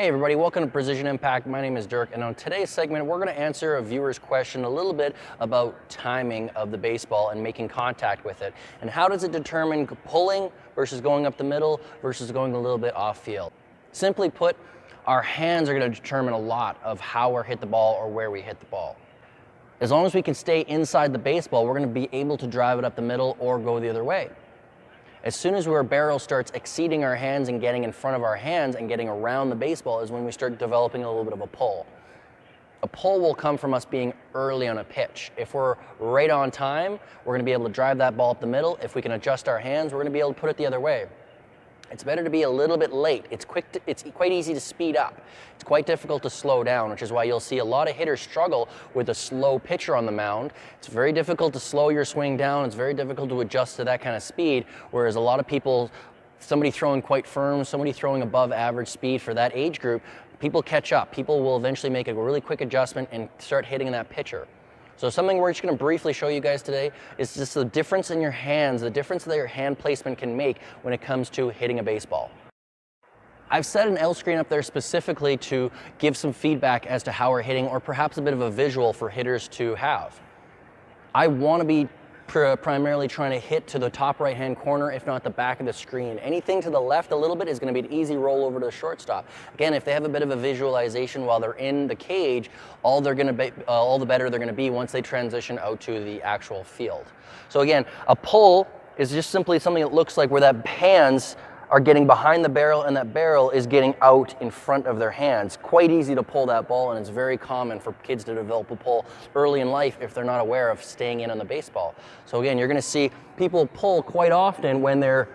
Hey everybody, welcome to Precision Impact. My name is Dirk, and on today's segment, we're going to answer a viewer's question a little bit about timing of the baseball and making contact with it. And how does it determine pulling versus going up the middle versus going a little bit off field? Simply put, our hands are going to determine a lot of how we hit the ball or where we hit the ball. As long as we can stay inside the baseball, we're going to be able to drive it up the middle or go the other way. As soon as our barrel starts exceeding our hands and getting in front of our hands and getting around the baseball is when we start developing a little bit of a pull. A pull will come from us being early on a pitch. If we're right on time, we're gonna be able to drive that ball up the middle. If we can adjust our hands, we're gonna be able to put it the other way. It's better to be a little bit late. It's quite easy to speed up. It's quite difficult to slow down, which is why you'll see a lot of hitters struggle with a slow pitcher on the mound. It's very difficult to slow your swing down. It's very difficult to adjust to that kind of speed, whereas a lot of people, somebody throwing quite firm, somebody throwing above average speed for that age group, people catch up. People will eventually make a really quick adjustment and start hitting that pitcher. So something we're just going to briefly show you guys today is just the difference in your hands, the difference that your hand placement can make when it comes to hitting a baseball. I've set an L screen up there specifically to give some feedback as to how we're hitting, or perhaps a bit of a visual for hitters to have. I want to be primarily trying to hit to the top right hand corner, if not the back of the screen. Anything to the left a little bit is going to be an easy roll over to the shortstop. Again, if they have a bit of a visualization while they're in the cage, all the better they're going to be once they transition out to the actual field. So again, a pull is just simply something that looks like where that hands are getting behind the barrel and that barrel is getting out in front of their hands. Quite easy to pull that ball, and it's very common for kids to develop a pull early in life if they're not aware of staying in on the baseball. So again, you're going to see people pull quite often when their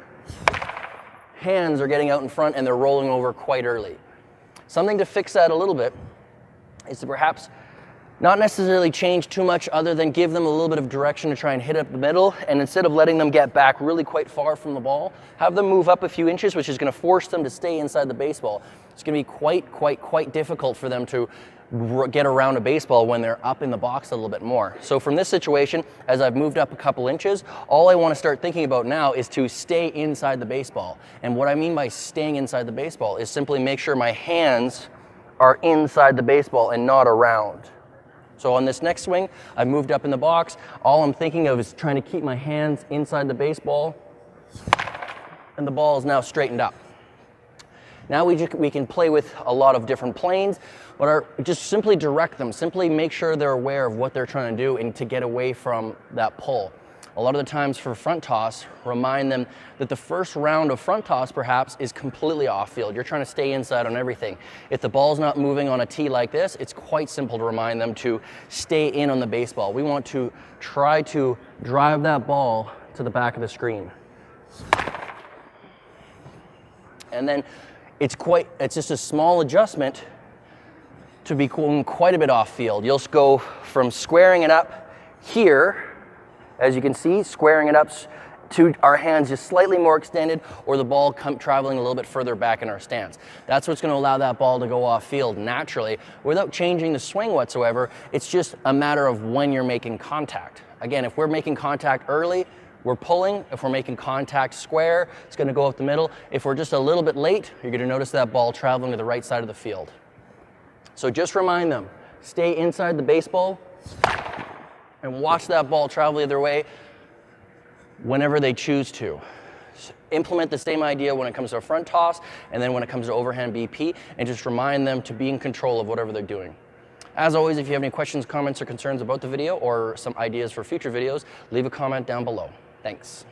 hands are getting out in front and they're rolling over quite early. Something to fix that a little bit is to perhaps not necessarily change too much other than give them a little bit of direction to try and hit up the middle, and instead of letting them get back really quite far from the ball, have them move up a few inches, which is going to force them to stay inside the baseball. It's going to be quite difficult for them to get around a baseball when they're up in the box a little bit more. So from this situation, as I've moved up a couple inches, all I want to start thinking about now is to stay inside the baseball. And what I mean by staying inside the baseball is simply make sure my hands are inside the baseball and not around. So on this next swing, I've moved up in the box. All I'm thinking of is trying to keep my hands inside the baseball, and the ball is now straightened up. Now we can play with a lot of different planes, but just simply direct them, simply make sure they're aware of what they're trying to do and to get away from that pull. A lot of the times for front toss, remind them that the first round of front toss perhaps is completely off field. You're trying to stay inside on everything. If the ball's not moving on a tee like this, it's quite simple to remind them to stay in on the baseball. We want to try to drive that ball to the back of the screen. And then it's just a small adjustment to be going quite a bit off field. You'll go from squaring it up here, as you can see, squaring it up to our hands just slightly more extended, or the ball traveling a little bit further back in our stance. That's what's going to allow that ball to go off field naturally without changing the swing whatsoever. It's just a matter of when you're making contact. Again, if we're making contact early, we're pulling. If we're making contact square, it's going to go up the middle. If we're just a little bit late, you're going to notice that ball traveling to the right side of the field. So just remind them, stay inside the baseball and watch that ball travel the other way whenever they choose to. Implement the same idea when it comes to a front toss, and then when it comes to overhand BP, and just remind them to be in control of whatever they're doing. As always, if you have any questions, comments, or concerns about the video, or some ideas for future videos, leave a comment down below. Thanks.